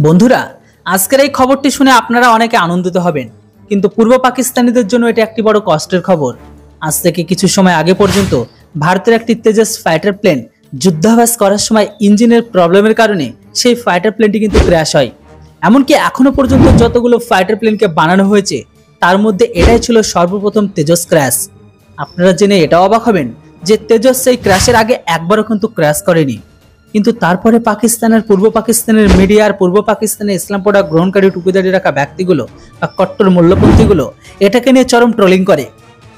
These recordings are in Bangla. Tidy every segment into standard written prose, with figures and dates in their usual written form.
বন্ধুরা, আজকের এই খবরটি শুনে আপনারা অনেকে আনন্দিত হবেন, কিন্তু পূর্ব পাকিস্তানিদের জন্য এটা একটি বড় কষ্টের খবর। আজ থেকে কিছু সময় আগে পর্যন্ত ভারতের একটি তেজস ফাইটার প্লেন যুদ্ধাভ্যাস করার সময় ইঞ্জিনের প্রবলেমের কারণে সেই ফাইটার প্লেনটি কিন্তু ক্র্যাশ হয়। এমনকি এখনো পর্যন্ত যতগুলো ফাইটার প্লেনকে বানানো হয়েছে তার মধ্যে এটাই ছিল সর্বপ্রথম তেজস ক্র্যাশ। আপনারা জেনে এটা অবাক হবেন যে তেজস সেই ক্র্যাশের আগে একবারও কিন্তু ক্র্যাশ করেনি। কিন্তু তারপরে পাকিস্তানের পূর্ব পাকিস্তানের মিডিয়া আর পূর্ব পাকিস্তানে ইসলাম প্রোডাক্ট গ্রহণকারী টুপিদারি রাখা ব্যক্তিগুলো বা কট্টর মূল্যপন্থীগুলো এটাকে নিয়ে চরম ট্রোলিং করে।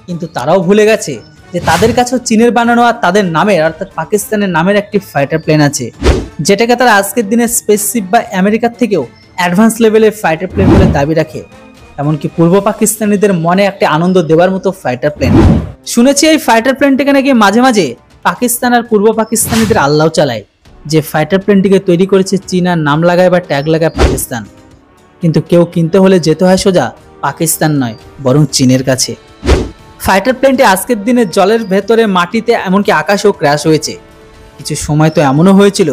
কিন্তু তারাও ভুলে গেছে যে তাদের কাছেও চীনের বানানো আর তাদের নামের অর্থাৎ পাকিস্তানের নামের একটি ফাইটার প্লেন আছে, যেটাকে তারা আজকের দিনে স্পেসশিপ বা আমেরিকার থেকেও অ্যাডভান্স লেভেলের ফাইটার প্লেন বলে দাবি রাখে। এমনকি পূর্ব পাকিস্তানিদের মনে একটা আনন্দ দেওয়ার মতো ফাইটার প্লেন। শুনেছি এই ফাইটার প্লেনটাকে নাকি মাঝে মাঝে পাকিস্তান আর পূর্ব পাকিস্তানিদের আল্লাহ চালায়। যে ফাইটার প্লেনটিকে তৈরি করেছে চীন আর নাম লাগায় বা ট্যাগ লাগায় পাকিস্তান, কিন্তু কেউ কিনতে হলে যেতে হয় সোজা পাকিস্তান নয় বরং চীনের কাছে। ফাইটার প্লেনটি আজকের দিনে জলের ভেতরে, মাটিতে, এমনকি আকাশেও ক্র্যাশ হয়েছে। কিছু সময় তো এমনও হয়েছিল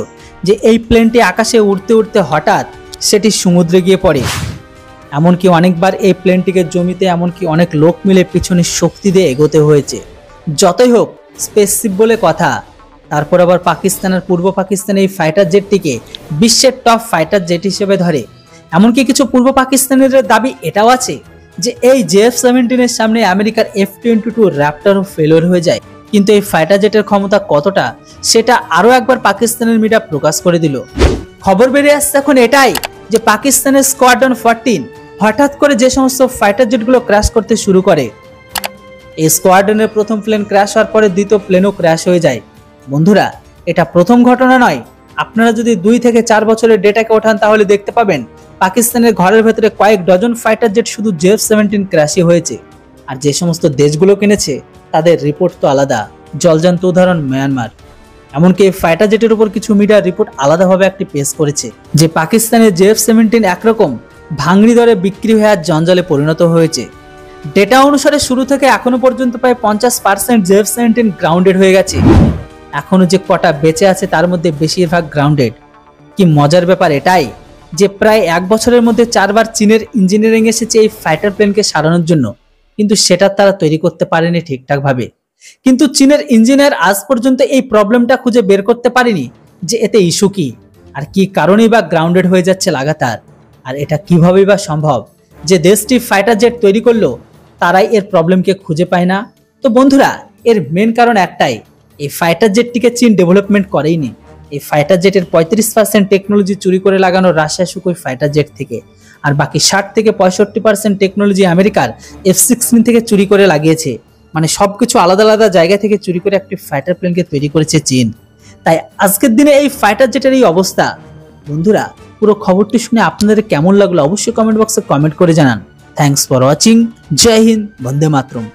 যে এই প্লেনটি আকাশে উড়তে উড়তে হঠাৎ সেটি সমুদ্রে গিয়ে পড়ে। এমনকি অনেকবার এই প্লেনটিকে জমিতে, এমনকি অনেক লোক মিলে পিছনে শক্তি দিয়ে এগোতে হয়েছে। যতই হোক, স্পেসশিপ বলে কথা। তারপর আবার পাকিস্তান আর পূর্ব পাকিস্তান এই ফাইটার জেটটিকে বিশ্বের টপ ফাইটার জেট হিসেবে ধরে। এমনকি কিছু পূর্ব পাকিস্তানের দাবি এটাও আছে যে এই JF-17 সামনে আমেরিকার F-22 র্যাপটরও ফেলিওর হয়ে যায়। কিন্তু এই ফাইটার জেটের ক্ষমতা কতটা সেটা আরও একবার পাকিস্তানের মিডিয়া প্রকাশ করে দিল। খবর বেরিয়ে আসছে এখন এটাই যে পাকিস্তানের স্কোয়াড্রন 14 হঠাৎ করে যে সমস্ত ফাইটার জেটগুলো ক্র্যাশ করতে শুরু করে, এই স্কোয়াড্রনের প্রথম প্লেন ক্র্যাশ হওয়ার পরে দ্বিতীয় প্লেনও ক্র্যাশ হয়ে যায়। বন্ধুরা, এটা প্রথম ঘটনা নয়। আপনারা যদি 2 থেকে 4 বছরের ডেটাকে ওঠান তাহলে দেখতে পাবেন পাকিস্তানের ঘরের ভেতরে কয়েক ডজন ফাইটার জেট শুধু JF-17 ক্র্যাশই হয়েছে। আর যে সমস্ত দেশগুলো কিনেছে তাদের রিপোর্ট তো আলাদা। জলজান্ত উদাহরণ মিয়ানমার। এমনকি এই ফাইটার জেটের উপর কিছু মিডিয়া রিপোর্ট আলাদাভাবে একটি পেশ করেছে যে পাকিস্তানের JF-17 একরকম ভাঙড়ি দরে বিক্রি হয়ে আর জঞ্জালে পরিণত হয়েছে। ডেটা অনুসারে শুরু থেকে এখনো পর্যন্ত প্রায় 50% JF-17 গ্রাউন্ডেড হয়ে গেছে। এখনো যে কটা বেঁচে আছে তার মধ্যে বেশিরভাগ গ্রাউন্ডেড। কি মজার ব্যাপার এটাই যে প্রায় 1 বছরের মধ্যে 4 বার চীনের ইঞ্জিনিয়ারিং এসেছে এই ফাইটার প্লেনকে সারানোর জন্য, কিন্তু সেটা তারা তৈরি করতে পারেনি ঠিকঠাক ভাবে। কিন্তু চীনের ইঞ্জিনিয়ার আজ পর্যন্ত এই প্রবলেমটা খুঁজে বের করতে পারেনি যে এতে ইস্যু কি আর কি কারণেই বা গ্রাউন্ডেড হয়ে যাচ্ছে লাগাতার। আর এটা কিভাবেই বা সম্ভব যে দেশটি ফাইটার জেট তৈরি করলো তারাই এর প্রবলেমকে খুঁজে পায় না? তো বন্ধুরা, এর মেন কারণ একটাই, এই ফাইটার জেটটিকে চীন ডেভেলপমেন্ট করেইনি। এই ফাইটার জেটের 35% টেকনোলজি চুরি করে লাগানো রাশিয়া সুখোই ফাইটার জেট থেকে, আর বাকি 60 থেকে 65% টেকনোলজি আমেরিকার F-16 থেকে চুরি করে লাগিয়েছে। মানে সবকিছু আলাদা আলাদা জায়গা থেকে চুরি করে একটি ফাইটার প্লেনকে তৈরি করেছে চীন। তাই আজকের দিনে এই ফাইটার জেটের এই অবস্থা। বন্ধুরা, পুরো খবরটি শুনে আপনাদের কেমন লাগলো অবশ্যই কমেন্ট বক্সে কমেন্ট করে জানান। Thanks for watching. জয় হিন্দ, বন্দে মাতরম।